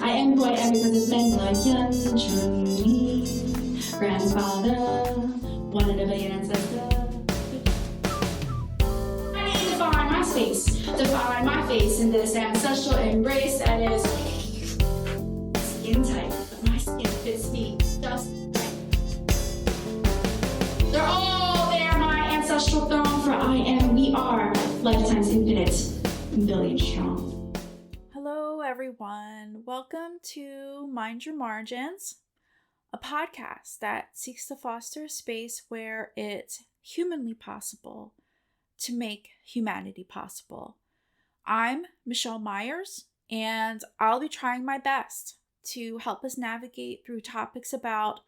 I am who I am because it's been like Yun Chun Lee, grandfather, one in a billion ancestor. I need to define my space, define my face in this ancestral embrace that is skin tight, but my skin fits me just right. They're all there, my ancestral throne, for I am, we are, lifetimes infinite, billion strong. Hello, everyone. Welcome to Mind Your Margins, a podcast that seeks to foster a space where it's humanly possible to make humanity possible. I'm Michelle Myers, and I'll be trying my best to help us navigate through topics about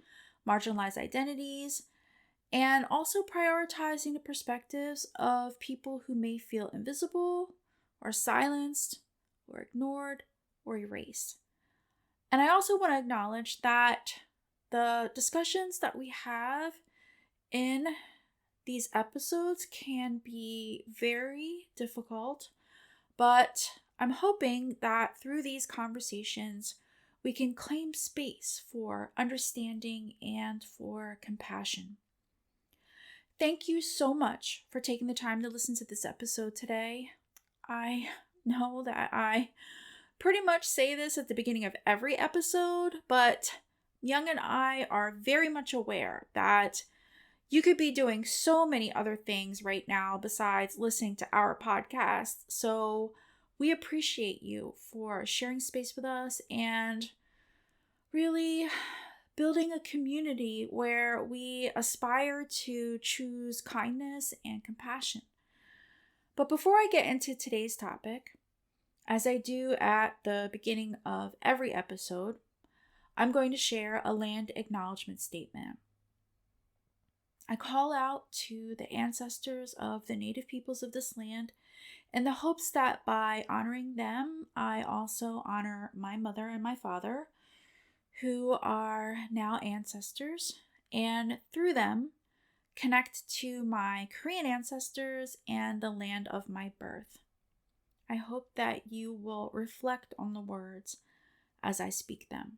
marginalized identities and also prioritizing the perspectives of people who may feel invisible or silenced or ignored or erased. And I also want to acknowledge that the discussions that we have in these episodes can be very difficult, but I'm hoping that through these conversations, we can claim space for understanding and for compassion. Thank you so much for taking the time to listen to this episode today. I know that I pretty much say this at the beginning of every episode, but Young and I are very much aware that you could be doing so many other things right now besides listening to our podcast. So we appreciate you for sharing space with us and really building a community where we aspire to choose kindness and compassion. But before I get into today's topic, as I do at the beginning of every episode, I'm going to share a land acknowledgement statement. I call out to the ancestors of the native peoples of this land in the hopes that by honoring them, I also honor my mother and my father, who are now ancestors, and through them, connect to my Korean ancestors and the land of my birth. I hope that you will reflect on the words as I speak them.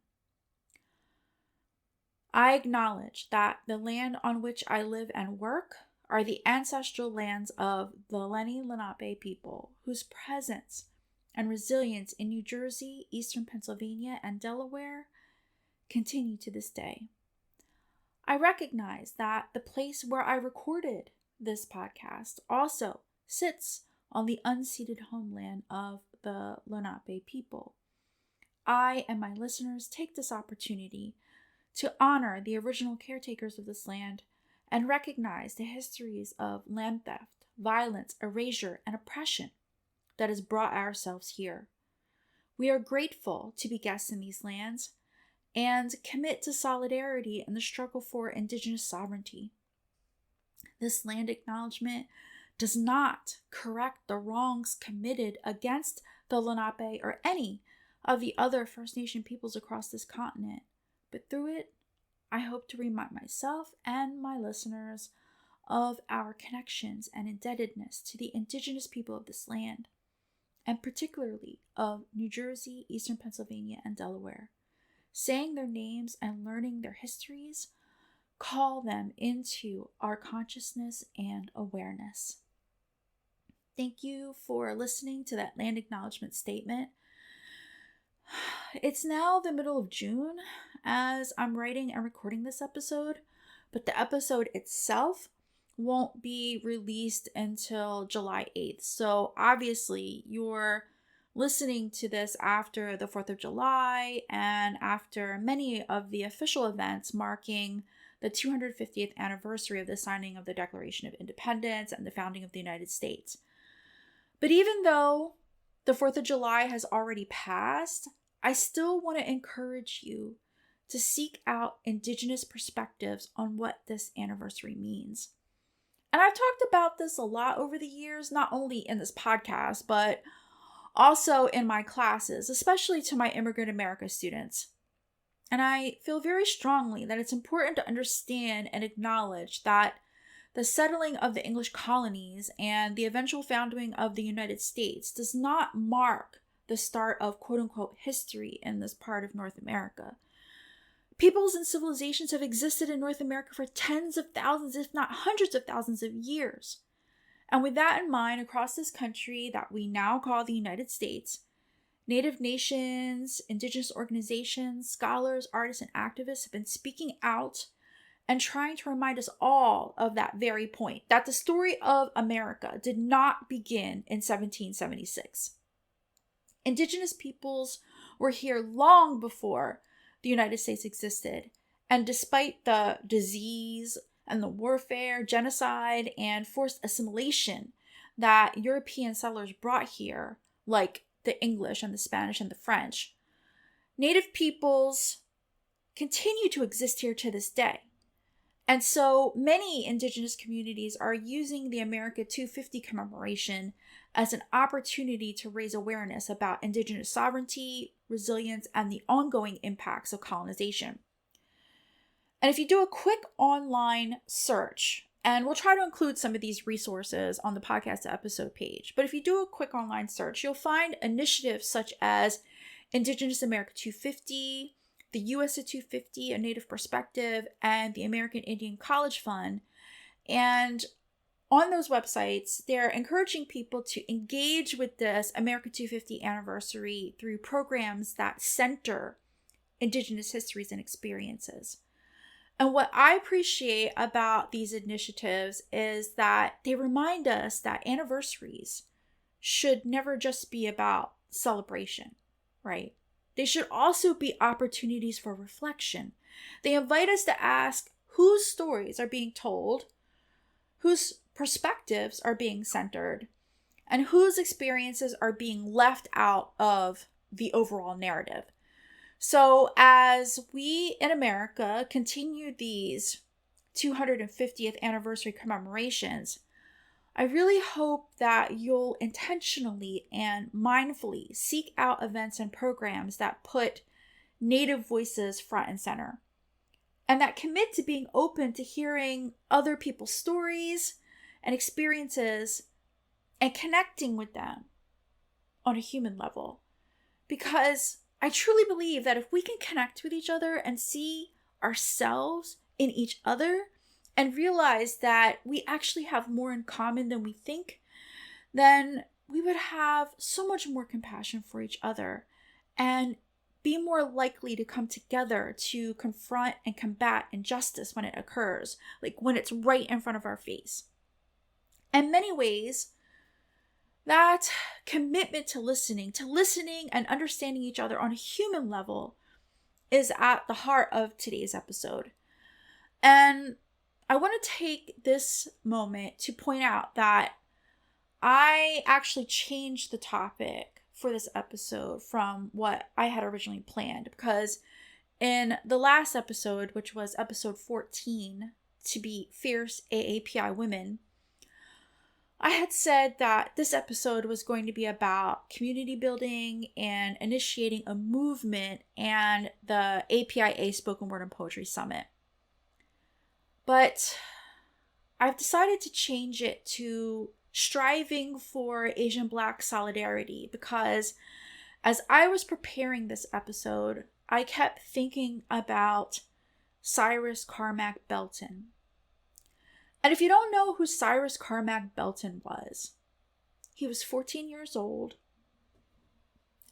I acknowledge that the land on which I live and work are the ancestral lands of the Lenni Lenape people, whose presence and resilience in New Jersey, Eastern Pennsylvania, and Delaware continue to this day. I recognize that the place where I recorded this podcast also sits on the unceded homeland of the Lenape people. I and my listeners take this opportunity to honor the original caretakers of this land and recognize the histories of land theft, violence, erasure, and oppression that has brought ourselves here. We are grateful to be guests in these lands and commit to solidarity in the struggle for Indigenous sovereignty. This land acknowledgement does not correct the wrongs committed against the Lenape or any of the other First Nation peoples across this continent, but through it, I hope to remind myself and my listeners of our connections and indebtedness to the Indigenous people of this land, and particularly of New Jersey, Eastern Pennsylvania, and Delaware. Saying their names and learning their histories call them into our consciousness and awareness. Thank you for listening to that land acknowledgement statement. It's now the middle of June as I'm writing and recording this episode, but the episode itself won't be released until July 8th. So obviously you're listening to this after the 4th of July and after many of the official events marking the 250th anniversary of the signing of the Declaration of Independence and the founding of the United States. But even though the 4th of July has already passed, I still want to encourage you to seek out Indigenous perspectives on what this anniversary means. And I've talked about this a lot over the years, not only in this podcast, but also in my classes, especially to my Immigrant America students. And I feel very strongly that it's important to understand and acknowledge that the settling of the English colonies and the eventual founding of the United States does not mark the start of quote-unquote history in this part of North America. Peoples and civilizations have existed in North America for tens of thousands, if not hundreds of thousands of years. And with that in mind, across this country that we now call the United States, Native nations, indigenous organizations, scholars, artists, and activists have been speaking out and trying to remind us all of that very point, that the story of America did not begin in 1776. Indigenous peoples were here long before the United States existed, and despite the disease and the warfare, genocide, and forced assimilation that European settlers brought here, like the English and the Spanish and the French, Native peoples continue to exist here to this day. And so many indigenous communities are using the America 250 commemoration as an opportunity to raise awareness about indigenous sovereignty, resilience, and the ongoing impacts of colonization. And if you do a quick online search, and we'll try to include some of these resources on the podcast episode page, but if you do a quick online search, you'll find initiatives such as Indigenous America 250, the USA 250, A Native Perspective, and the American Indian College Fund. And on those websites, they're encouraging people to engage with this America 250 anniversary through programs that center Indigenous histories and experiences. And what I appreciate about these initiatives is that they remind us that anniversaries should never just be about celebration, right? They should also be opportunities for reflection. They invite us to ask whose stories are being told, whose perspectives are being centered, and whose experiences are being left out of the overall narrative. So as we in America continue these 250th anniversary commemorations, I really hope that you'll intentionally and mindfully seek out events and programs that put Native voices front and center, and that commit to being open to hearing other people's stories and experiences and connecting with them on a human level. Because I truly believe that if we can connect with each other and see ourselves in each other and realize that we actually have more in common than we think, then we would have so much more compassion for each other and be more likely to come together to confront and combat injustice when it occurs, like when it's right in front of our face. In many ways, that commitment to listening and understanding each other on a human level is at the heart of today's episode. And I want to take this moment to point out that I actually changed the topic for this episode from what I had originally planned, because in the last episode, which was episode 14, to be Fierce AAPI Women, I had said that this episode was going to be about community building and initiating a movement and the APIA Spoken Word and Poetry Summit. But I've decided to change it to striving for Asian Black solidarity, because as I was preparing this episode, I kept thinking about Cyrus Carmack-Belton. And if you don't know who Cyrus Carmack-Belton was, he was 14 years old,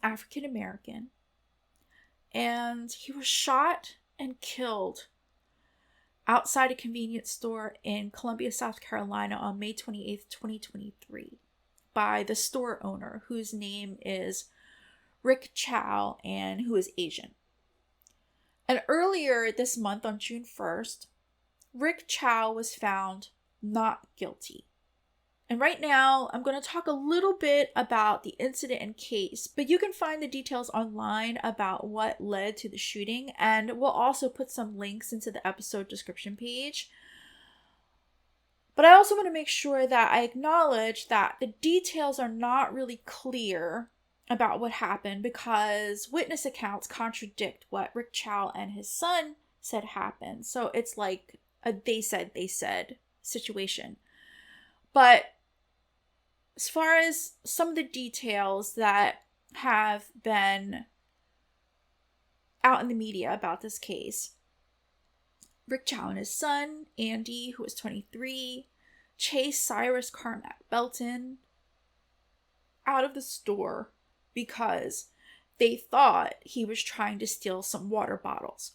African American, and he was shot and killed outside a convenience store in Columbia, South Carolina on May 28th, 2023 by the store owner, whose name is Rick Chow and who is Asian. And earlier this month on June 1st, Rick Chow was found not guilty. And right now, I'm going to talk a little bit about the incident and case, but you can find the details online about what led to the shooting, and we'll also put some links into the episode description page. But I also want to make sure that I acknowledge that the details are not really clear about what happened, because witness accounts contradict what Rick Chow and his son said happened. So it's like a they said situation. But as far as some of the details that have been out in the media about this case. Rick Chow and his son, Andy, who was 23, chased Cyrus Carmack-Belton out of the store because they thought he was trying to steal some water bottles.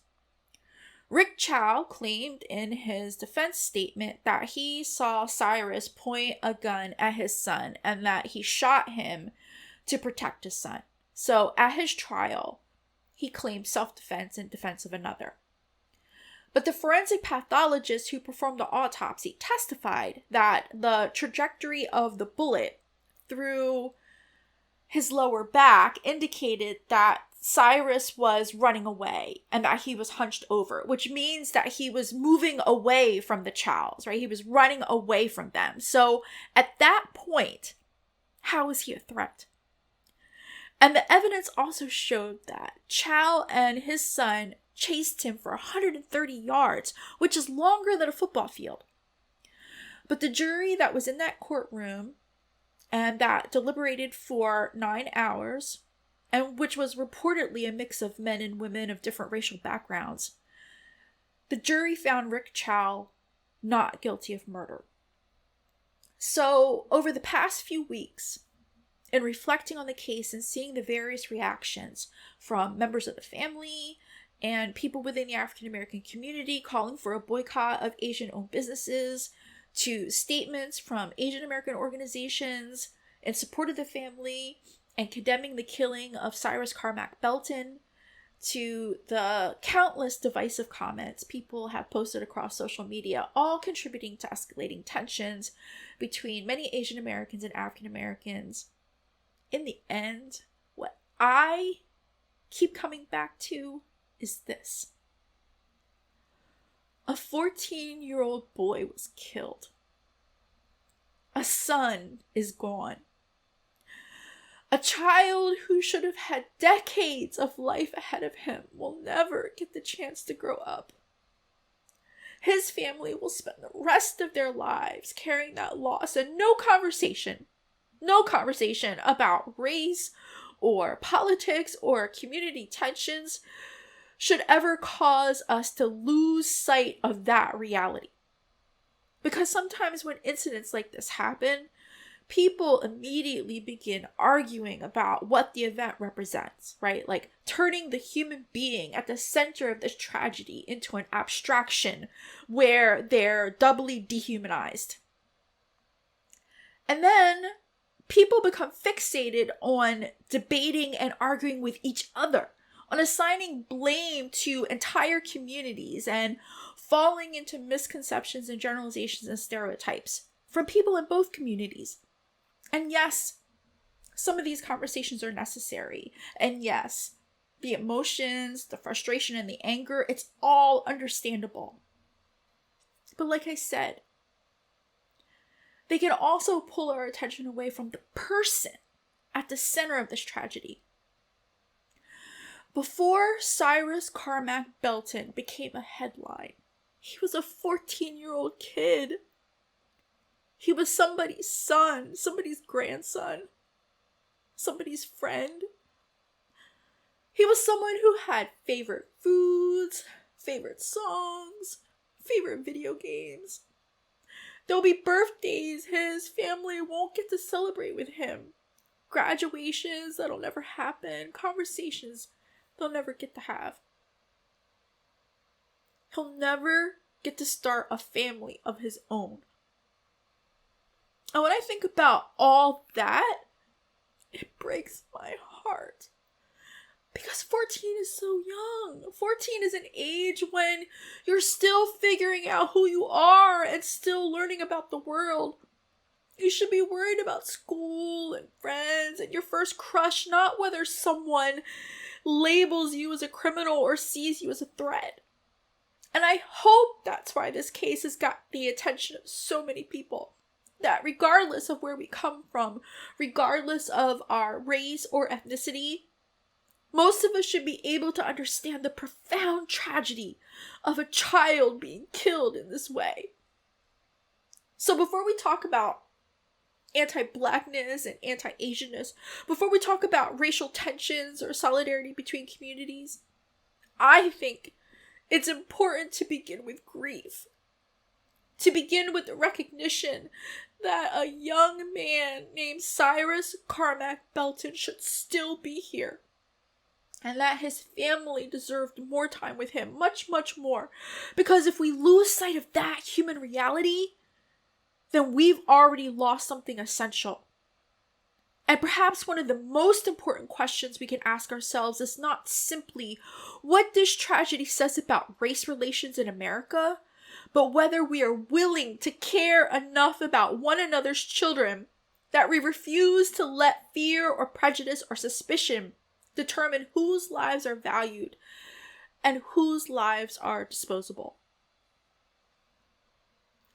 Rick Chow claimed in his defense statement that he saw Cyrus point a gun at his son and that he shot him to protect his son. So at his trial, he claimed self-defense in defense of another. But the forensic pathologist who performed the autopsy testified that the trajectory of the bullet through his lower back indicated that Cyrus was running away and that he was hunched over, which means that he was moving away from the Chows, right? He was running away from them. So at that point, how is he a threat? And the evidence also showed that Chow and his son chased him for 130 yards, which is longer than a football field. But the jury that was in that courtroom and that deliberated for 9 hours, and which was reportedly a mix of men and women of different racial backgrounds, the jury found Rick Chow not guilty of murder. So, over the past few weeks, in reflecting on the case and seeing the various reactions from members of the family and people within the African American community calling for a boycott of Asian-owned businesses, to statements from Asian American organizations in support of the family and condemning the killing of Cyrus Carmack-Belton, to the countless divisive comments people have posted across social media, all contributing to escalating tensions between many Asian Americans and African Americans. In the end, what I keep coming back to is this. A 14-year-old boy was killed. A son is gone. A child who should have had decades of life ahead of him will never get the chance to grow up. His family will spend the rest of their lives carrying that loss, and no conversation about race or politics or community tensions should ever cause us to lose sight of that reality. Because sometimes when incidents like this happen, people immediately begin arguing about what the event represents, right? Like turning the human being at the center of this tragedy into an abstraction where they're doubly dehumanized. And then people become fixated on debating and arguing with each other, on assigning blame to entire communities and falling into misconceptions and generalizations and stereotypes from people in both communities. And yes, some of these conversations are necessary. And yes, the emotions, the frustration, and the anger, it's all understandable. But like I said, they can also pull our attention away from the person at the center of this tragedy. Before Cyrus Carmack-Belton became a headline, he was a 14-year-old kid. He was somebody's son, somebody's grandson, somebody's friend. He was someone who had favorite foods, favorite songs, favorite video games. There'll be birthdays his family won't get to celebrate with him, graduations that'll never happen, conversations they'll never get to have. He'll never get to start a family of his own. And when I think about all that, it breaks my heart. Because 14 is so young. 14 is an age when you're still figuring out who you are and still learning about the world. You should be worried about school and friends and your first crush, not whether someone labels you as a criminal or sees you as a threat. And I hope that's why this case has got the attention of so many people. That regardless of where we come from, regardless of our race or ethnicity, most of us should be able to understand the profound tragedy of a child being killed in this way. So before we talk about anti-Blackness and anti-Asianness, before we talk about racial tensions or solidarity between communities, I think it's important to begin with grief. To begin with the recognition that a young man named Cyrus Carmack-Belton should still be here. And that his family deserved more time with him, much, much more. Because if we lose sight of that human reality, then we've already lost something essential. And perhaps one of the most important questions we can ask ourselves is not simply what this tragedy says about race relations in America, but whether we are willing to care enough about one another's children that we refuse to let fear or prejudice or suspicion determine whose lives are valued and whose lives are disposable.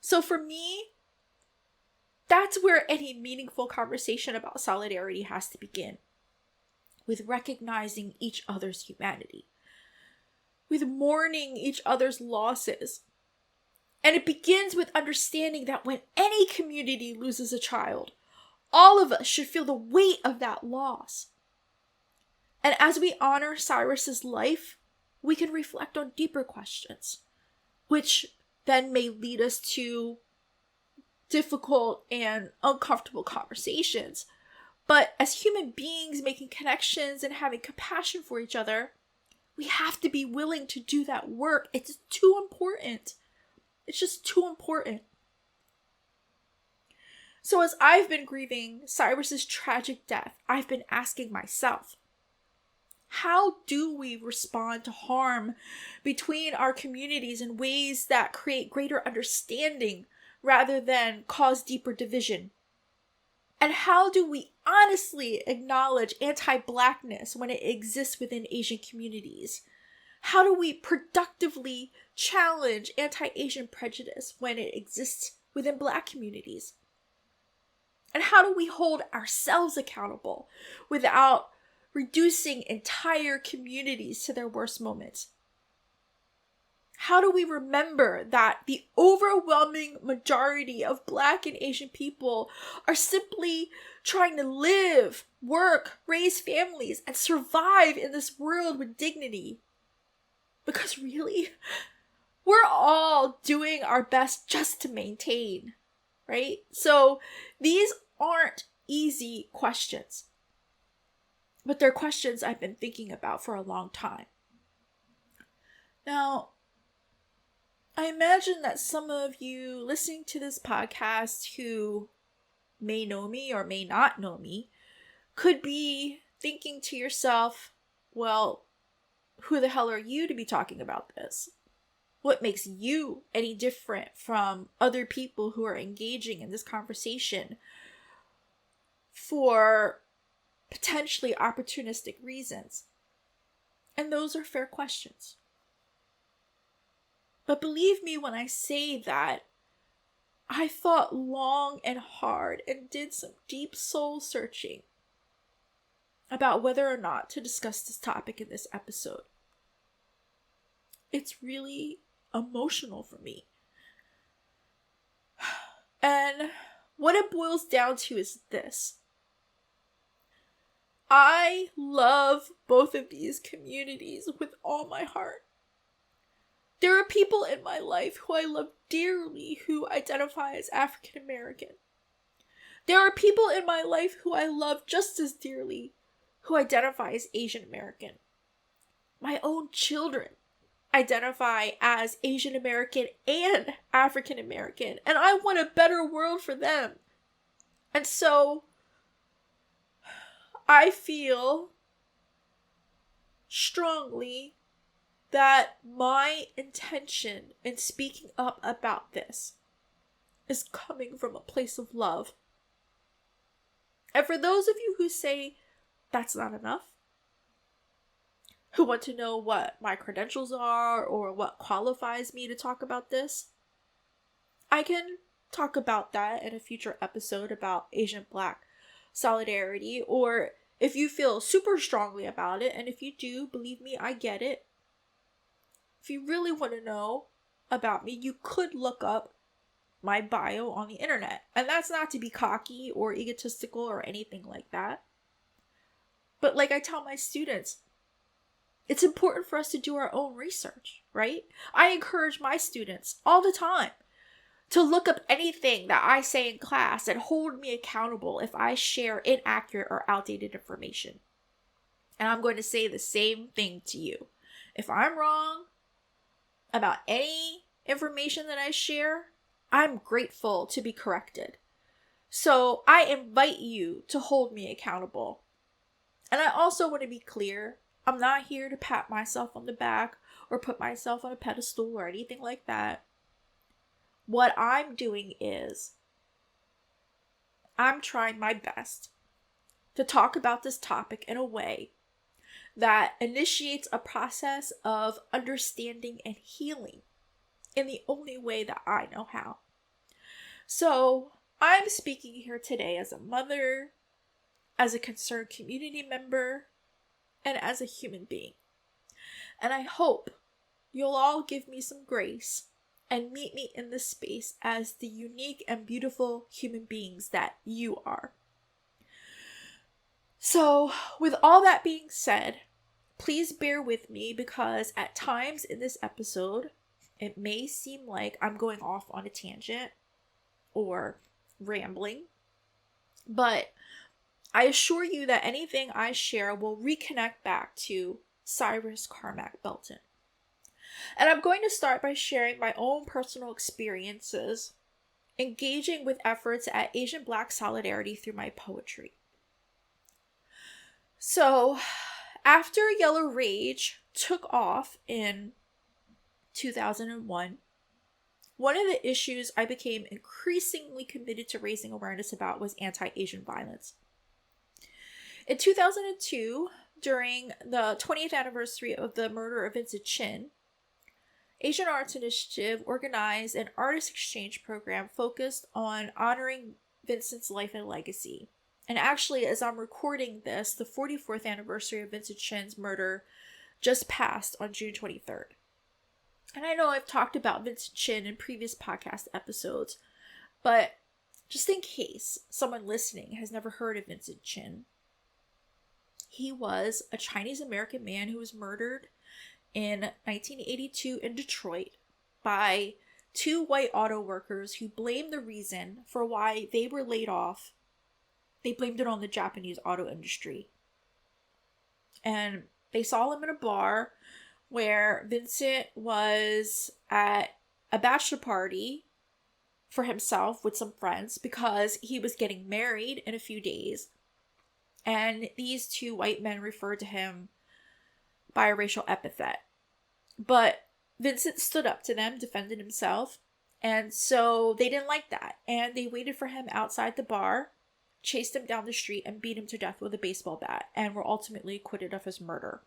So for me, that's where any meaningful conversation about solidarity has to begin. With recognizing each other's humanity. With mourning each other's losses. And it begins with understanding that when any community loses a child, all of us should feel the weight of that loss. And as we honor Cyrus's life, we can reflect on deeper questions, which then may lead us to difficult and uncomfortable conversations. But as human beings making connections and having compassion for each other, we have to be willing to do that work. It's too important. It's just too important. So as I've been grieving Cyrus's tragic death, I've been asking myself, how do we respond to harm between our communities in ways that create greater understanding rather than cause deeper division? And how do we honestly acknowledge anti-Blackness when it exists within Asian communities? How do we productively challenge anti-Asian prejudice when it exists within Black communities? And how do we hold ourselves accountable without reducing entire communities to their worst moments? How do we remember that the overwhelming majority of Black and Asian people are simply trying to live, work, raise families, and survive in this world with dignity? Because really, we're all doing our best just to maintain, right? So these aren't easy questions, but they're questions I've been thinking about for a long time. Now, I imagine that some of you listening to this podcast who may know me or may not know me could be thinking to yourself, well, who the hell are you to be talking about this? What makes you any different from other people who are engaging in this conversation for potentially opportunistic reasons? And those are fair questions. But believe me when I say that I thought long and hard and did some deep soul searching about whether or not to discuss this topic in this episode. It's really emotional for me. And what it boils down to is this. I love both of these communities with all my heart. There are people in my life who I love dearly who identify as African American. There are people in my life who I love just as dearly who identify as Asian American. My own children identify as Asian American and African American, and I want a better world for them. And so I feel strongly that my intention in speaking up about this is coming from a place of love. And for those of you who say that's not enough, who want to know what my credentials are or what qualifies me to talk about this, I can talk about that in a future episode about Asian-Black solidarity, or if you feel super strongly about it, and if you do, believe me, I get it. If you really want to know about me, you could look up my bio on the internet. And that's not to be cocky or egotistical or anything like that. But like I tell my students, it's important for us to do our own research, right? I encourage my students all the time to look up anything that I say in class and hold me accountable if I share inaccurate or outdated information. And I'm going to say the same thing to you. If I'm wrong about any information that I share, I'm grateful to be corrected. So I invite you to hold me accountable. And I also want to be clear, I'm not here to pat myself on the back or put myself on a pedestal or anything like that. What I'm doing is I'm trying my best to talk about this topic in a way that initiates a process of understanding and healing in the only way that I know how. So I'm speaking here today as a mother, as a concerned community member, and as a human being. And I hope you'll all give me some grace and meet me in this space as the unique and beautiful human beings that you are. So, with all that being said, please bear with me because at times in this episode, it may seem like I'm going off on a tangent or rambling, but I assure you that anything I share will reconnect back to Cyrus Carmack-Belton. And I'm going to start by sharing my own personal experiences engaging with efforts at Asian Black solidarity through my poetry. So, after Yellow Rage took off in 2001, one of the issues I became increasingly committed to raising awareness about was anti-Asian violence. In 2002, during the 20th anniversary of the murder of Vincent Chin, Asian Arts Initiative organized an artist exchange program focused on honoring Vincent's life and legacy. And actually, as I'm recording this, the 44th anniversary of Vincent Chin's murder just passed on June 23rd. And I know I've talked about Vincent Chin in previous podcast episodes, but just in case someone listening has never heard of Vincent Chin, he was a Chinese American man who was murdered in 1982 in Detroit by two white auto workers who blamed the reason for why they were laid off. They blamed it on the Japanese auto industry. And they saw him in a bar where Vincent was at a bachelor party for himself with some friends because he was getting married in a few days. And these two white men referred to him by a racial epithet. But Vincent stood up to them, defended himself, and so they didn't like that. And they waited for him outside the bar, chased him down the street, and beat him to death with a baseball bat, and were ultimately acquitted of his murder.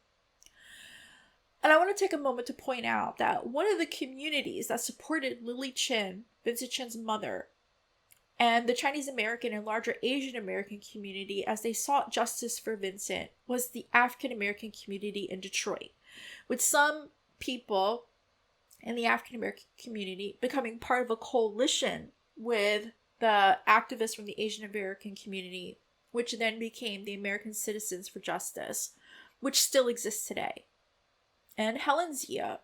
And I want to take a moment to point out that one of the communities that supported Lily Chin, Vincent Chin's mother, and the Chinese American and larger Asian American community as they sought justice for Vincent was the African American community in Detroit, with some people in the African American community becoming part of a coalition with the activists from the Asian American community, which then became the American Citizens for Justice, which still exists today. And Helen Zia,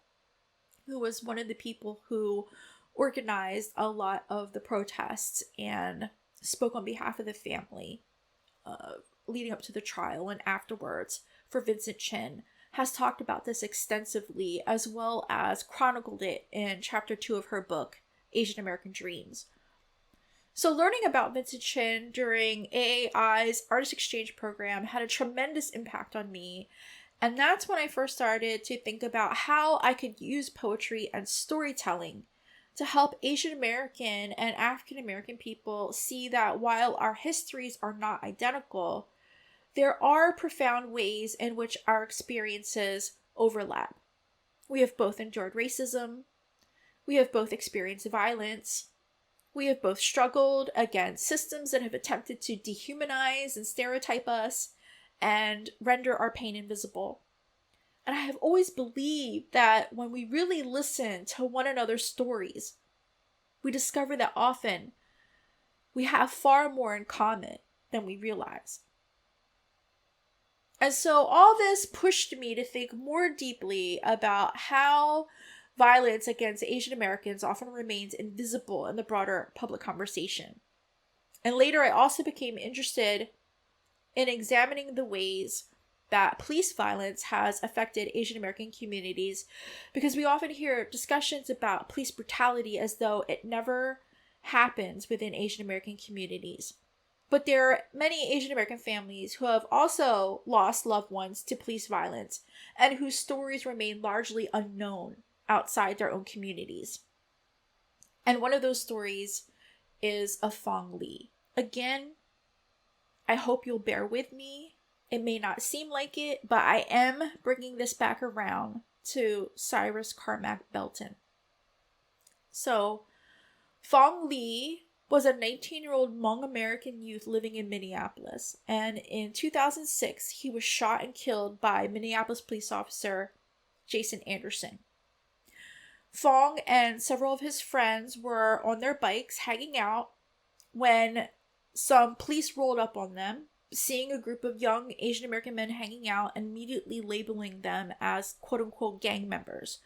who was one of the people who organized a lot of the protests and spoke on behalf of the family leading up to the trial and afterwards for Vincent Chin, has talked about this extensively as well as chronicled it in chapter 2 of her book, Asian American Dreams. So learning about Vincent Chin during AAI's Artist Exchange program had a tremendous impact on me. And that's when I first started to think about how I could use poetry and storytelling to help Asian American and African American people see that while our histories are not identical, there are profound ways in which our experiences overlap. We have both endured racism, we have both experienced violence, we have both struggled against systems that have attempted to dehumanize and stereotype us and render our pain invisible. And I have always believed that when we really listen to one another's stories, we discover that often we have far more in common than we realize. And so all this pushed me to think more deeply about how violence against Asian Americans often remains invisible in the broader public conversation. And later, I also became interested in examining the ways that police violence has affected Asian American communities, because we often hear discussions about police brutality as though it never happens within Asian American communities. But there are many Asian American families who have also lost loved ones to police violence and whose stories remain largely unknown outside their own communities. And one of those stories is of Fong Lee. Again, I hope you'll bear with me. It may not seem like it, but I am bringing this back around to Cyrus Carmack-Belton. So, Fong Lee was a 19-year-old Hmong American youth living in Minneapolis, and in 2006, he was shot and killed by Minneapolis police officer Jason Anderson. Fong and several of his friends were on their bikes hanging out when some police rolled up on them, seeing a group of young Asian American men hanging out and immediately labeling them as quote-unquote gang members.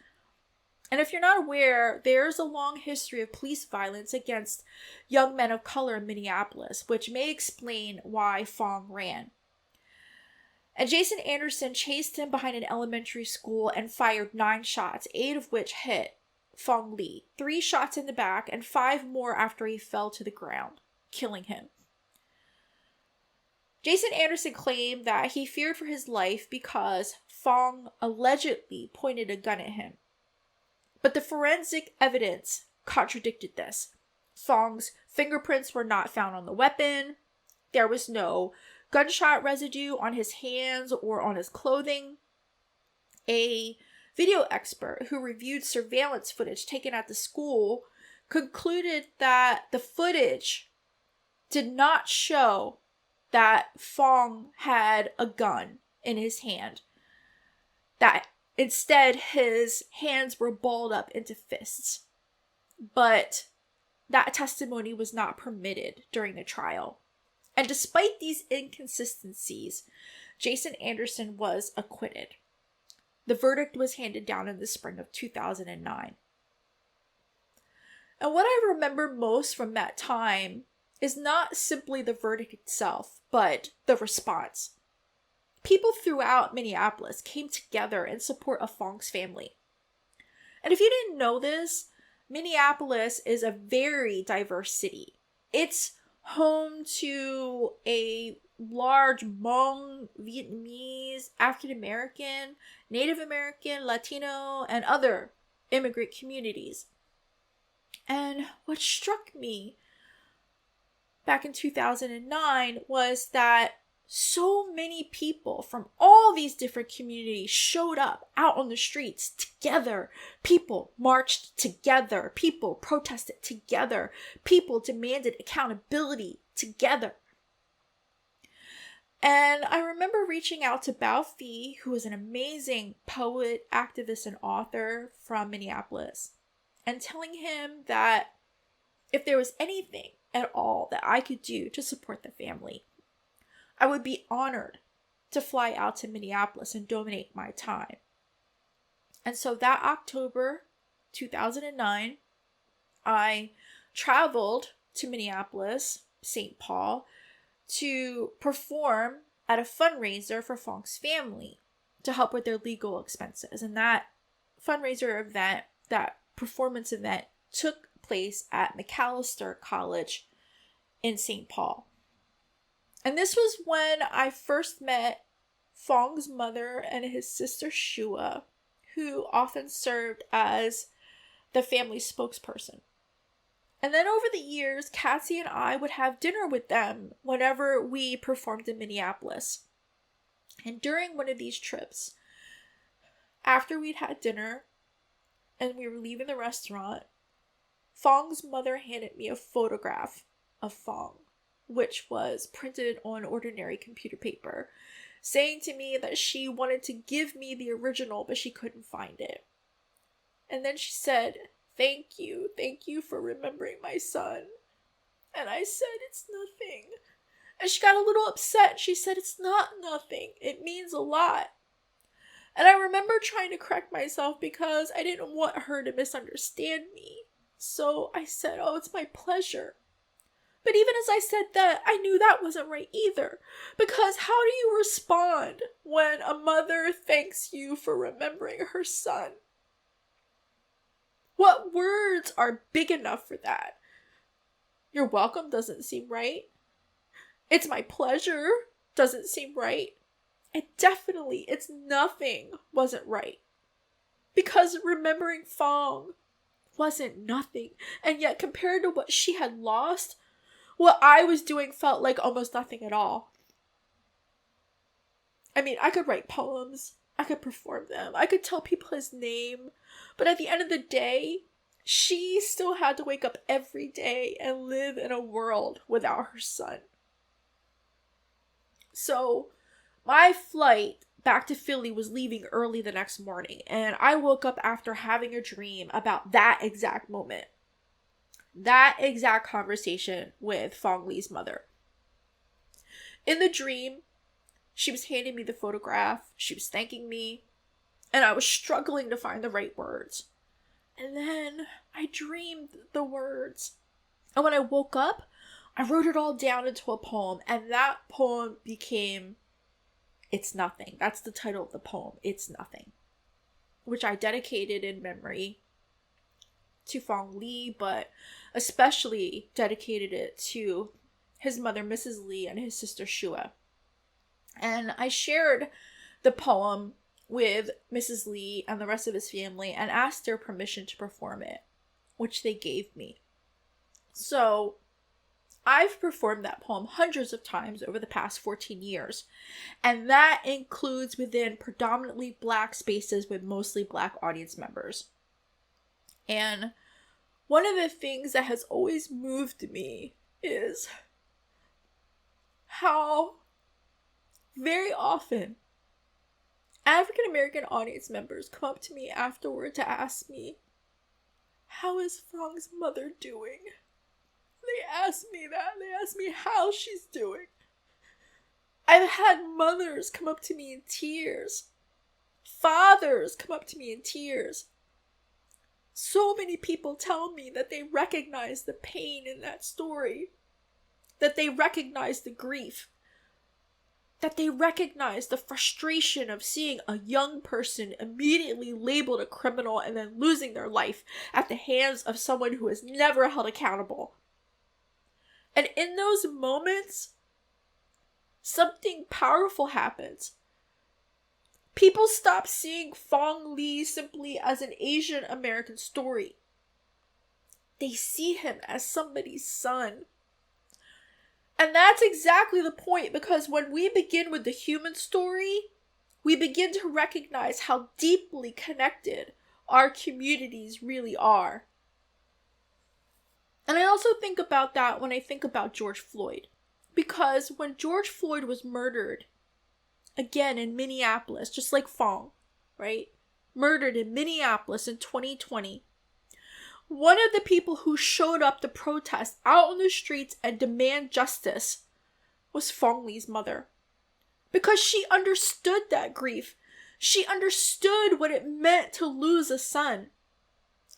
And if you're not aware, there's a long history of police violence against young men of color in Minneapolis, which may explain why Fong ran. And Jason Anderson chased him behind an elementary school and fired 9 shots, 8 of which hit Fong Lee, 3 shots in the back and 5 more after he fell to the ground, killing him. Jason Anderson claimed that he feared for his life because Fong allegedly pointed a gun at him. But the forensic evidence contradicted this. Fong's fingerprints were not found on the weapon. There was no gunshot residue on his hands or on his clothing. A video expert who reviewed surveillance footage taken at the school concluded that the footage did not show that Fong had a gun in his hand. That instead his hands were balled up into fists. But that testimony was not permitted during the trial. And despite these inconsistencies, Jason Anderson was acquitted. The verdict was handed down in the spring of 2009. And what I remember most from that time is not simply the verdict itself, but the response. People throughout Minneapolis came together in support of Fong's family. And if you didn't know this, Minneapolis is a very diverse city. It's home to a large Hmong, Vietnamese, African American, Native American, Latino, and other immigrant communities. And what struck me back in 2009 was that so many people from all these different communities showed up out on the streets together. People marched together. People protested together. People demanded accountability together. And I remember reaching out to Bao Phi, who is an amazing poet, activist, and author from Minneapolis, and telling him that if there was anything at all that I could do to support the family, I would be honored to fly out to Minneapolis and donate my time. And so that October 2009, I traveled to Minneapolis, St. Paul, to perform at a fundraiser for Fong's family to help with their legal expenses. And that fundraiser event, that performance event, took place at Macalester College in St. Paul. And this was when I first met Fong's mother and his sister Shua, who often served as the family spokesperson. And then over the years, Cassie and I would have dinner with them whenever we performed in Minneapolis. And during one of these trips, after we'd had dinner and we were leaving the restaurant, Fong's mother handed me a photograph of Fong, which was printed on ordinary computer paper, saying to me that she wanted to give me the original, but she couldn't find it. And then she said, thank you for remembering my son. And I said, it's nothing. And she got a little upset. She said, it's not nothing. It means a lot. And I remember trying to correct myself because I didn't want her to misunderstand me. So I said, oh, it's my pleasure. But even as I said that, I knew that wasn't right either. Because how do you respond when a mother thanks you for remembering her son? What words are big enough for that? You're welcome doesn't seem right. It's my pleasure doesn't seem right. And definitely, it's nothing wasn't right. Because remembering Fong wasn't nothing. And yet, compared to what she had lost, what I was doing felt like almost nothing at all. I mean, I could write poems. I could perform them. I could tell people his name. But at the end of the day, she still had to wake up every day and live in a world without her son. So, my flight back to Philly was leaving early the next morning, and I woke up after having a dream about that exact moment. That exact conversation with Fong Lee's mother. In the dream, she was handing me the photograph, she was thanking me, and I was struggling to find the right words. And then I dreamed the words. And when I woke up, I wrote it all down into a poem, and that poem became It's Nothing. That's the title of the poem, It's Nothing, which I dedicated in memory to Fong Lee, but especially dedicated it to his mother, Mrs. Lee, and his sister, Shua. And I shared the poem with Mrs. Lee and the rest of his family and asked their permission to perform it, which they gave me. So I've performed that poem hundreds of times over the past 14 years, and that includes within predominantly Black spaces with mostly Black audience members. And one of the things that has always moved me is how very often African American audience members come up to me afterward to ask me, how is Fong's mother doing? They ask me that. They ask me how she's doing. I've had mothers come up to me in tears. Fathers come up to me in tears. So many people tell me that they recognize the pain in that story. That they recognize the grief. That they recognize the frustration of seeing a young person immediately labeled a criminal and then losing their life at the hands of someone who is never held accountable. And in those moments, something powerful happens. People stop seeing Fong Lee simply as an Asian American story. They see him as somebody's son. And that's exactly the point, because when we begin with the human story, we begin to recognize how deeply connected our communities really are. And I also think about that when I think about George Floyd. Because when George Floyd was murdered, again in Minneapolis, just like Fong, right? Murdered in Minneapolis in 2020. One of the people who showed up to protest out on the streets and demand justice was Fong Lee's mother. Because she understood that grief. She understood what it meant to lose a son.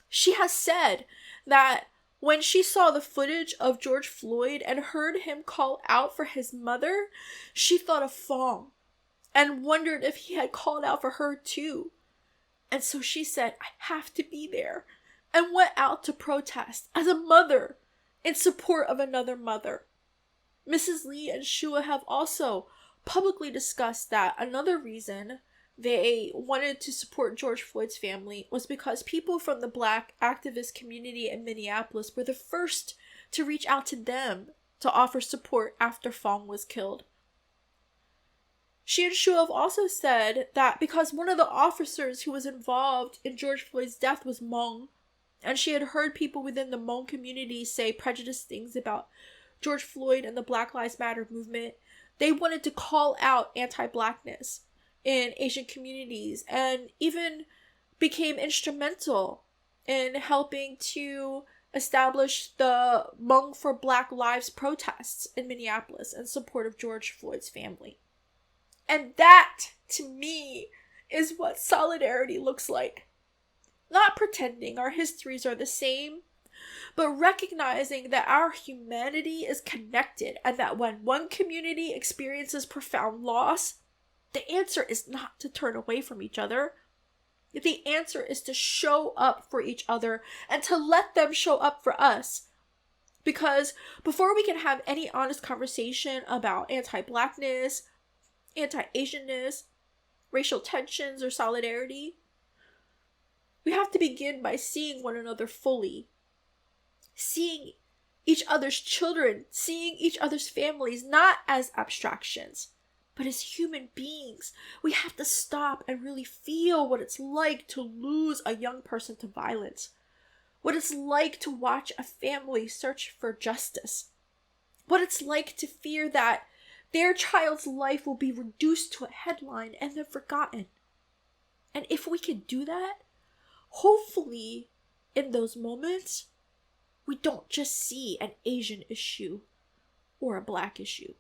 She has said that when she saw the footage of George Floyd and heard him call out for his mother, she thought of Fong and wondered if he had called out for her too. And so she said, I have to be there, and went out to protest as a mother in support of another mother. Mrs. Lee and Shua have also publicly discussed that another reason they wanted to support George Floyd's family was because people from the Black activist community in Minneapolis were the first to reach out to them to offer support after Fong was killed. She and Shua have also said that because one of the officers who was involved in George Floyd's death was Hmong, and she had heard people within the Hmong community say prejudiced things about George Floyd and the Black Lives Matter movement, they wanted to call out anti-Blackness in Asian communities and even became instrumental in helping to establish the Hmong for Black Lives protests in Minneapolis in support of George Floyd's family. And that, to me, is what solidarity looks like. Not pretending our histories are the same, but recognizing that our humanity is connected and that when one community experiences profound loss, the answer is not to turn away from each other. The answer is to show up for each other and to let them show up for us. Because before we can have any honest conversation about anti-Blackness, anti-Asianness, racial tensions, or solidarity, we have to begin by seeing one another fully. Seeing each other's children, seeing each other's families, not as abstractions, but as human beings. We have to stop and really feel what it's like to lose a young person to violence. What it's like to watch a family search for justice. What it's like to fear that their child's life will be reduced to a headline and then forgotten. And if we can do that, hopefully in those moments, we don't just see an Asian issue or a Black issue.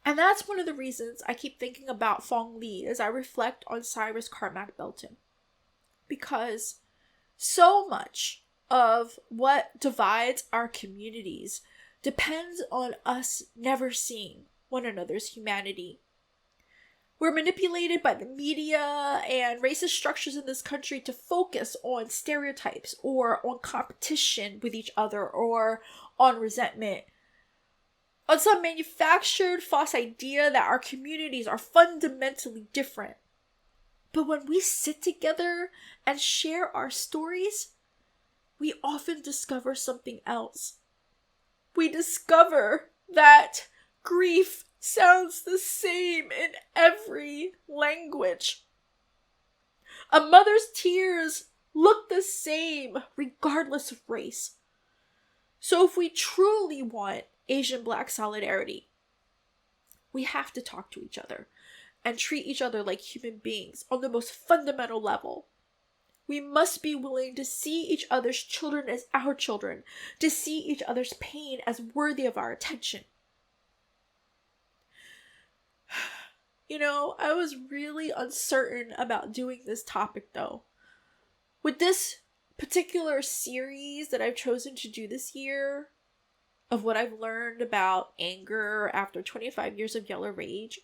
And that's one of the reasons I keep thinking about Fong as I reflect on Cyrus Carmack-Belton. Because so much of what divides our communities depends on us never seeing one another's humanity. We're manipulated by the media and racist structures in this country to focus on stereotypes or on competition with each other or on resentment. On some manufactured false idea that our communities are fundamentally different. But when we sit together and share our stories, we often discover something else. We discover that grief sounds the same in every language. A mother's tears look the same regardless of race. So if we truly want Asian Black solidarity, we have to talk to each other and treat each other like human beings on the most fundamental level. We must be willing to see each other's children as our children, to see each other's pain as worthy of our attention. You know, I was really uncertain about doing this topic though. With this particular series that I've chosen to do this year, of what I've learned about anger after 25 years of yellow rage,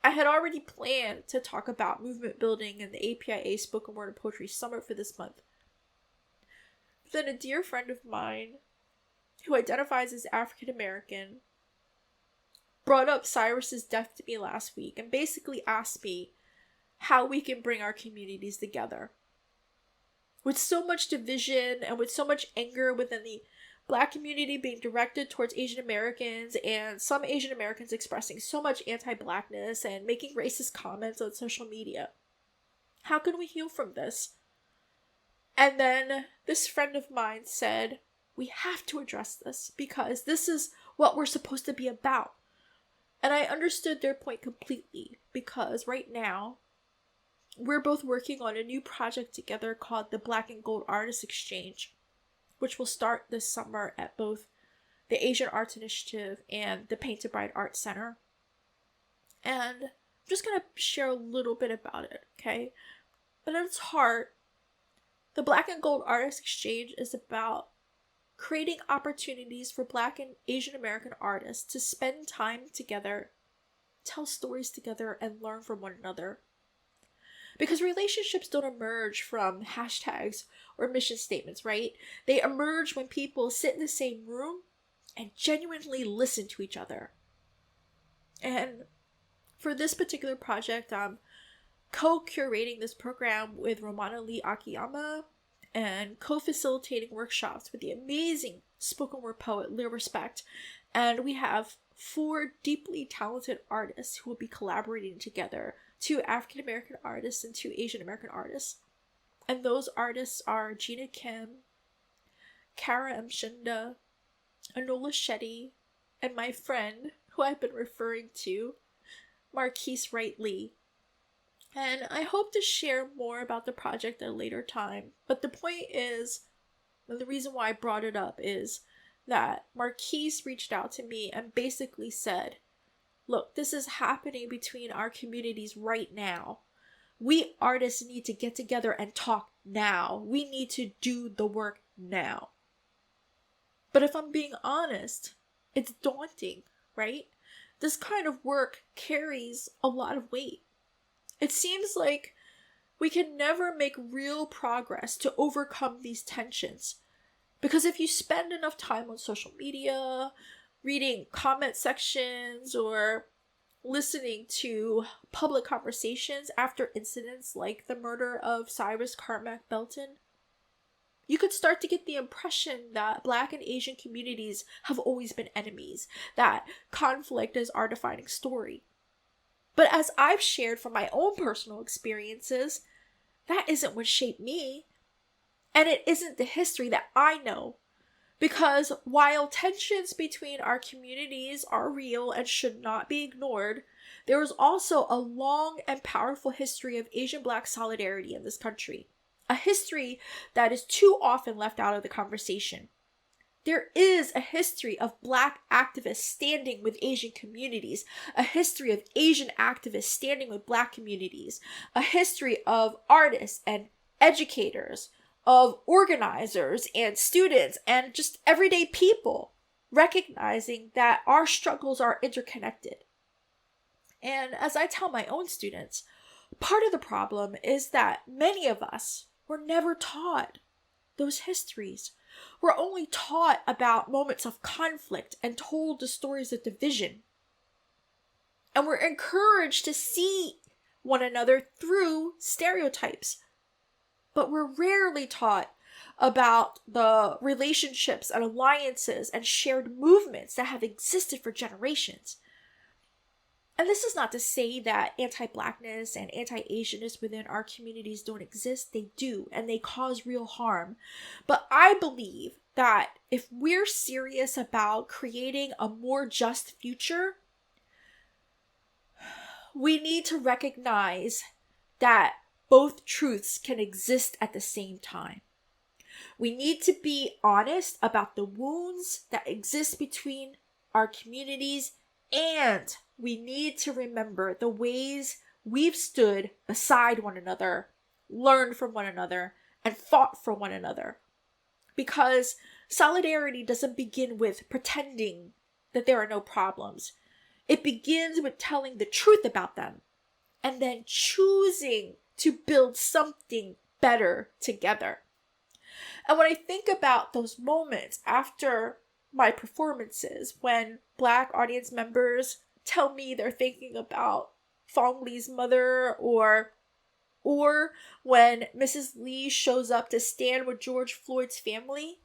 I had already planned to talk about movement building and the APIA Spoken Word and Poetry Summit for this month. Then a dear friend of mine, who identifies as African American, brought up Cyrus's death to me last week and basically asked me how we can bring our communities together. With so much division and with so much anger within the Black community being directed towards Asian Americans and some Asian Americans expressing so much anti-Blackness and making racist comments on social media. How can we heal from this? And then this friend of mine said, we have to address this because this is what we're supposed to be about. And I understood their point completely because right now, we're both working on a new project together called the Black and Gold Artists Exchange, which will start this summer at both the Asian Arts Initiative and the Painted Bride Art Center. And I'm just going to share a little bit about it, okay? But at its heart, the Black and Gold Artists Exchange is about creating opportunities for Black and Asian American artists to spend time together, tell stories together, and learn from one another. Because relationships don't emerge from hashtags or mission statements, right? They emerge when people sit in the same room and genuinely listen to each other. And for this particular project, I'm co-curating this program with Romana Lee Akiyama and co-facilitating workshops with the amazing spoken word poet Lear Respect. And we have 4 deeply talented artists who will be collaborating together, 2 African American artists and 2 Asian American artists. And those artists are Gina Kim, Kara M. Shinda, Anola Shetty, and my friend, who I've been referring to Marquise Wright Lee. And I hope to share more about the project at a later time. But the point is, and the reason why I brought it up is that Marquise reached out to me and basically said, look, this is happening between our communities right now. We artists need to get together and talk now. We need to do the work now. But if I'm being honest, it's daunting, right? This kind of work carries a lot of weight. It seems like we can never make real progress to overcome these tensions. Because if you spend enough time on social media, reading comment sections, or listening to public conversations after incidents like the murder of Cyrus Carmack-Belton, you could start to get the impression that Black and Asian communities have always been enemies, that conflict is our defining story. But as I've shared from my own personal experiences, that isn't what shaped me. And it isn't the history that I know. Because while tensions between our communities are real and should not be ignored, there is also a long and powerful history of Asian Black solidarity in this country. A history that is too often left out of the conversation. There is a history of Black activists standing with Asian communities, a history of Asian activists standing with Black communities, a history of artists and educators, of organizers and students and just everyday people recognizing that our struggles are interconnected. And as I tell my own students, part of the problem is that many of us were never taught those histories. We're only taught about moments of conflict and told the stories of division. And we're encouraged to see one another through stereotypes. But we're rarely taught about the relationships and alliances and shared movements that have existed for generations. And this is not to say that anti-Blackness and anti-Asianness within our communities don't exist. They do, and they cause real harm. But I believe that if we're serious about creating a more just future, we need to recognize that both truths can exist at the same time. We need to be honest about the wounds that exist between our communities, and we need to remember the ways we've stood beside one another, learned from one another, and fought for one another. Because solidarity doesn't begin with pretending that there are no problems. It begins with telling the truth about them, and then choosing to build something better together. And when I think about those moments after my performances, when Black audience members tell me they're thinking about Fong Lee's mother, or when Mrs. Lee shows up to stand with George Floyd's family,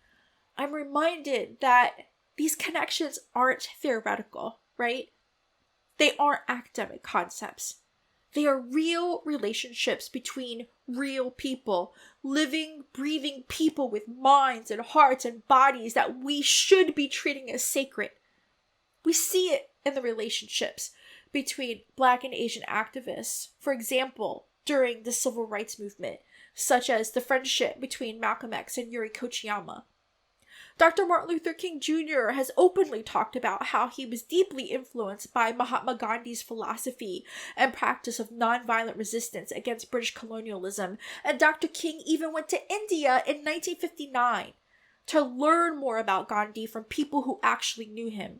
I'm reminded that these connections aren't theoretical, right? They aren't academic concepts. They are real relationships between real people, living, breathing people with minds and hearts and bodies that we should be treating as sacred. We see it in the relationships between Black and Asian activists, for example, during the Civil Rights Movement, such as the friendship between Malcolm X and Yuri Kochiyama. Dr. Martin Luther King Jr. has openly talked about how he was deeply influenced by Mahatma Gandhi's philosophy and practice of nonviolent resistance against British colonialism, and Dr. King even went to India in 1959 to learn more about Gandhi from people who actually knew him.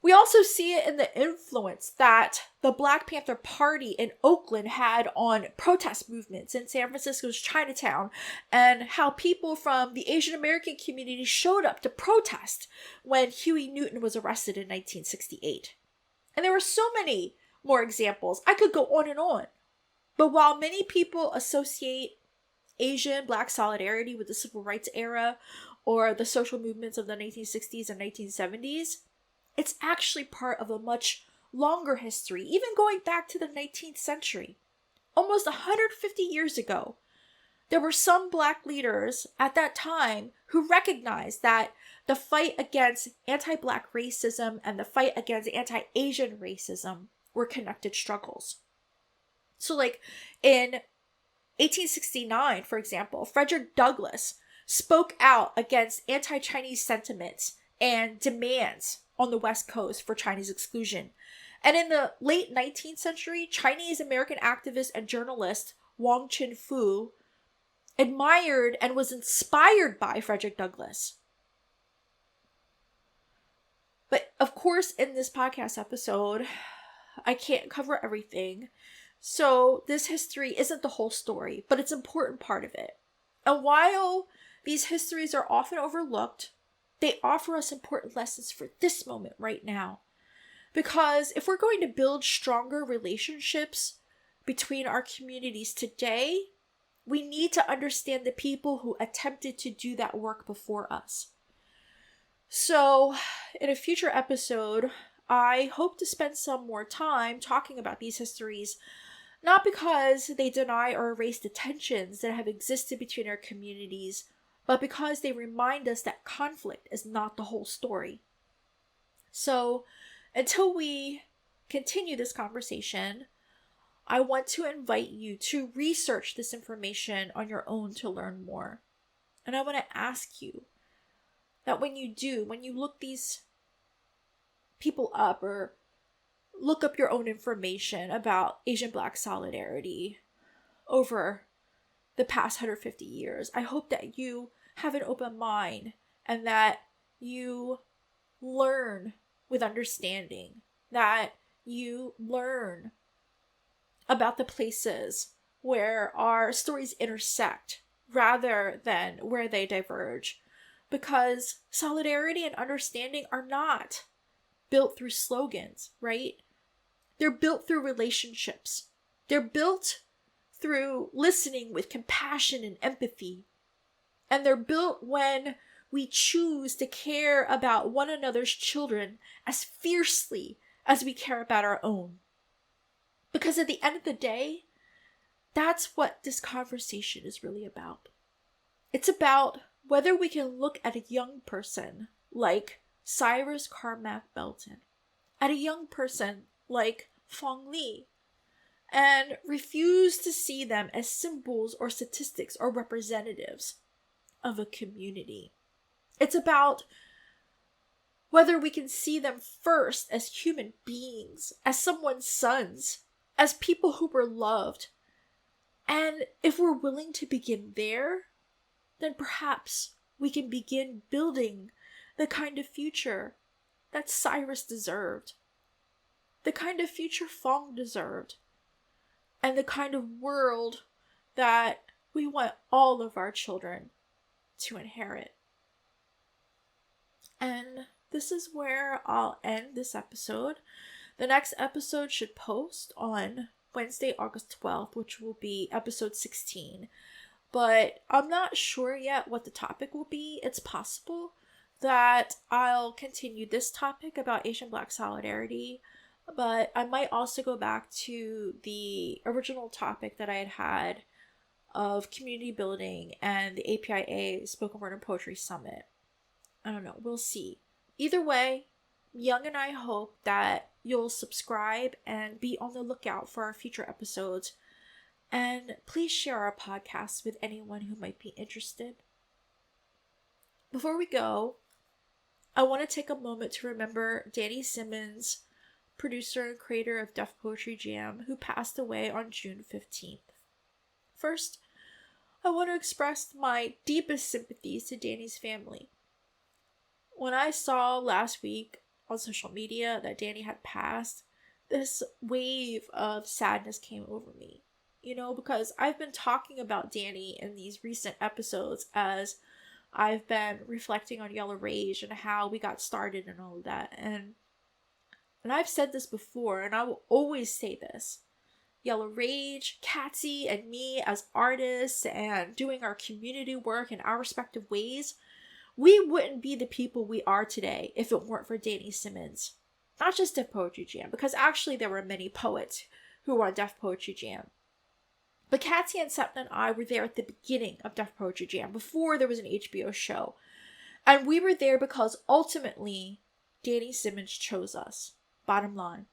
We also see it in the influence that the Black Panther Party in Oakland had on protest movements in San Francisco's Chinatown, and how people from the Asian American community showed up to protest when Huey Newton was arrested in 1968. And there were so many more examples. I could go on and on. But while many people associate Asian Black solidarity with the Civil Rights era or the social movements of the 1960s and 1970s, it's actually part of a much longer history, even going back to the 19th century. Almost 150 years ago, there were some Black leaders at that time who recognized that the fight against anti-Black racism and the fight against anti-Asian racism were connected struggles. So like in 1869, for example, Frederick Douglass spoke out against anti-Chinese sentiments and demands on the West Coast for Chinese exclusion. And in the late 19th century, Chinese-American activist and journalist Wong Chin-fu admired and was inspired by Frederick Douglass. But of course, in this podcast episode, I can't cover everything. So this history isn't the whole story, but it's an important part of it. And while these histories are often overlooked, they offer us important lessons for this moment right now. Because if we're going to build stronger relationships between our communities today, we need to understand the people who attempted to do that work before us. So, in a future episode, I hope to spend some more time talking about these histories, not because they deny or erase the tensions that have existed between our communities, but because they remind us that conflict is not the whole story. So, until we continue this conversation, I want to invite you to research this information on your own to learn more. And I want to ask you that when you look these people up or look up your own information about Asian Black solidarity over the past 150 years, I hope that you have an open mind and that you learn with understanding, that you learn about the places where our stories intersect rather than where they diverge. Because solidarity and understanding are not built through slogans, right? They're built through relationships. They're built through listening with compassion and empathy. And they're built when we choose to care about one another's children as fiercely as we care about our own. Because at the end of the day, that's what this conversation is really about. It's about whether we can look at a young person like Cyrus Carmack-Belton, at a young person like Fong, and refuse to see them as symbols or statistics or representatives of a community. It's about whether we can see them first as human beings, as someone's sons, as people who were loved. And if we're willing to begin there, then perhaps we can begin building the kind of future that Cyrus deserved, the kind of future Fong deserved, and the kind of world that we want all of our children to inherit. And this is where I'll end this episode. The next episode should post on Wednesday, August 12th, which will be episode 16. But I'm not sure yet what the topic will be. It's possible that I'll continue this topic about Asian Black solidarity, but I might also go back to the original topic that I had of community building and the APIA Spoken Word and Poetry Summit. I don't know. We'll see. Either way, Young and I hope that you'll subscribe and be on the lookout for our future episodes. And please share our podcast with anyone who might be interested. Before we go, I want to take a moment to remember Danny Simmons, producer and creator of Def Poetry Jam, who passed away on June 15th. First, I want to express my deepest sympathies to Danny's family. When I saw last week on social media that Danny had passed, this wave of sadness came over me. Because I've been talking about Danny in these recent episodes as I've been reflecting on Yellow Rage and how we got started and all of that. And I've said this before, and I will always say this. Yellow Rage, Katsy, and me as artists and doing our community work in our respective ways, we wouldn't be the people we are today if it weren't for Danny Simmons. Not just Def Poetry Jam, because actually there were many poets who were on Def Poetry Jam. But Katsy and Sepna and I were there at the beginning of Def Poetry Jam, before there was an HBO show. And we were there because ultimately, Danny Simmons chose us. Bottom line.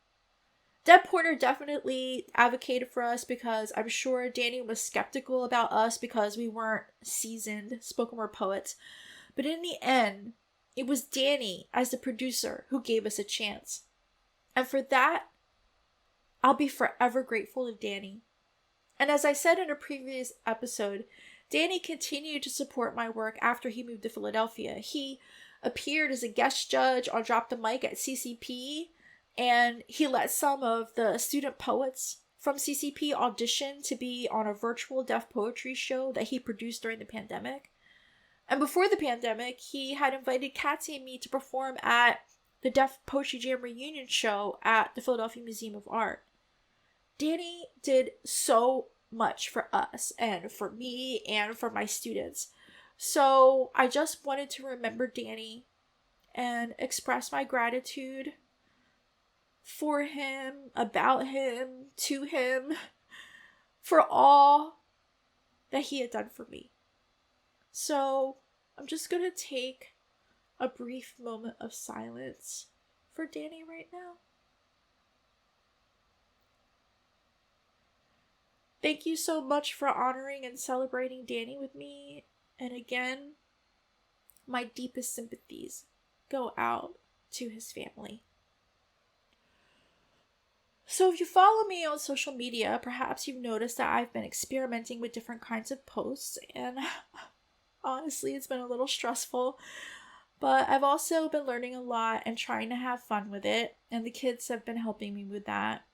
Deb Porter definitely advocated for us because I'm sure Danny was skeptical about us because we weren't seasoned spoken word poets. But in the end, it was Danny as the producer who gave us a chance. And for that, I'll be forever grateful to Danny. And as I said in a previous episode, Danny continued to support my work after he moved to Philadelphia. He appeared as a guest judge on Drop the Mic at CCP, and he let some of the student poets from CCP audition to be on a virtual deaf poetry show that he produced during the pandemic. And before the pandemic, he had invited Katsy and me to perform at the Deaf Poetry Jam reunion show at the Philadelphia Museum of Art. Danny did so much for us and for me and for my students. So I just wanted to remember Danny and express my gratitude for him, about him, to him, for all that he had done for me. So I'm just going to take a brief moment of silence for Danny right now. Thank you so much for honoring and celebrating Danny with me. And again, my deepest sympathies go out to his family. So if you follow me on social media, perhaps you've noticed that I've been experimenting with different kinds of posts, and honestly, it's been a little stressful, but I've also been learning a lot and trying to have fun with it, and the kids have been helping me with that.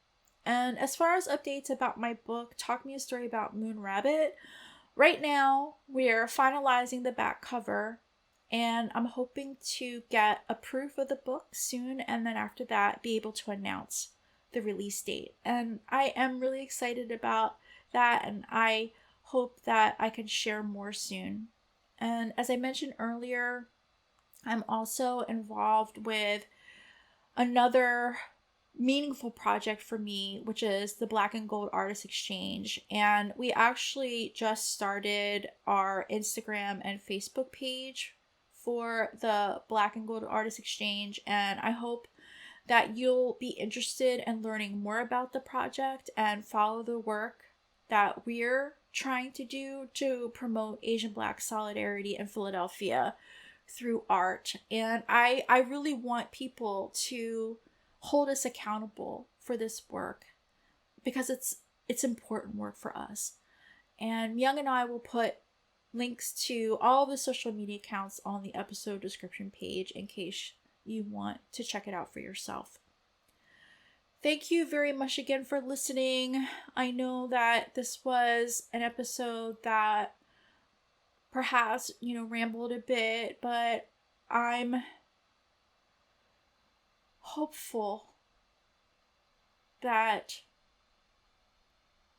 And as far as updates about my book, Talk Me a Story About Moon Rabbit, right now we're finalizing the back cover, and I'm hoping to get a proof of the book soon, and then after that be able to announce the release date. And I am really excited about that, and I hope that I can share more soon. And as I mentioned earlier, I'm also involved with another meaningful project for me, which is the Black and Gold Artist Exchange. And we actually just started our Instagram and Facebook page for the Black and Gold Artist Exchange, and I hope that you'll be interested in learning more about the project and follow the work that we're trying to do to promote Asian Black solidarity in Philadelphia through art. And I really want people to hold us accountable for this work because it's important work for us. And Myung and I will put links to all the social media accounts on the episode description page in case you want to check it out for yourself. Thank you very much again for listening. I know that this was an episode that perhaps, rambled a bit, but I'm hopeful that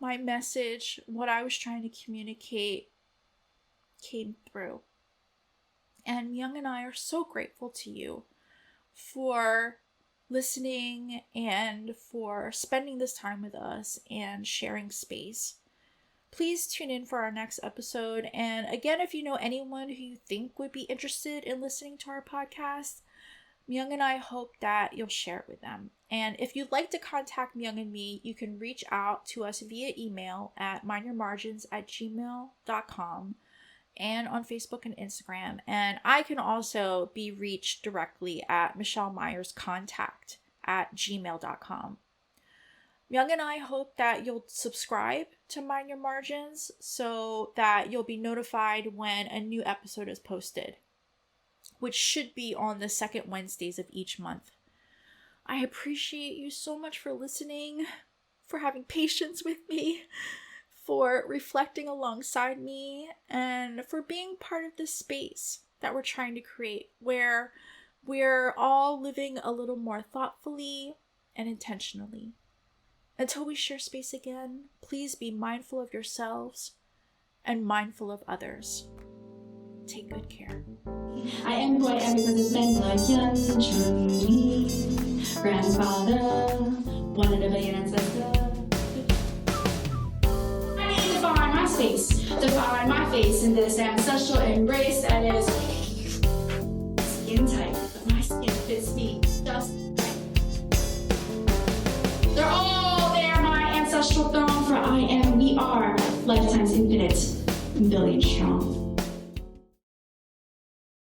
my message, what I was trying to communicate, came through. And Myung and I are so grateful to you for listening and for spending this time with us and sharing space. Please tune in for our next episode. And again, if you know anyone who you think would be interested in listening to our podcast, Myung and I hope that you'll share it with them. And if you'd like to contact Myung and me, you can reach out to us via email at mindyourmargins@gmail.com. and on Facebook and Instagram. And I can also be reached directly at michellemyerscontact@gmail.com. Myung and I hope that you'll subscribe to Mind Your Margins so that you'll be notified when a new episode is posted, which should be on the second Wednesdays of each month. I appreciate you so much for listening, for having patience with me, for reflecting alongside me, and for being part of this space that we're trying to create, where we're all living a little more thoughtfully and intentionally. Until we share space again, please be mindful of yourselves and mindful of others. Take good care. I am who I am because it's been like Yun Chun Lee, grandfather, one in a billion ancestor. Define my space, define my face in this ancestral embrace that is skin tight, but my skin fits me just right. They're all strong, for I am, we are lifetimes infinite, billion strong.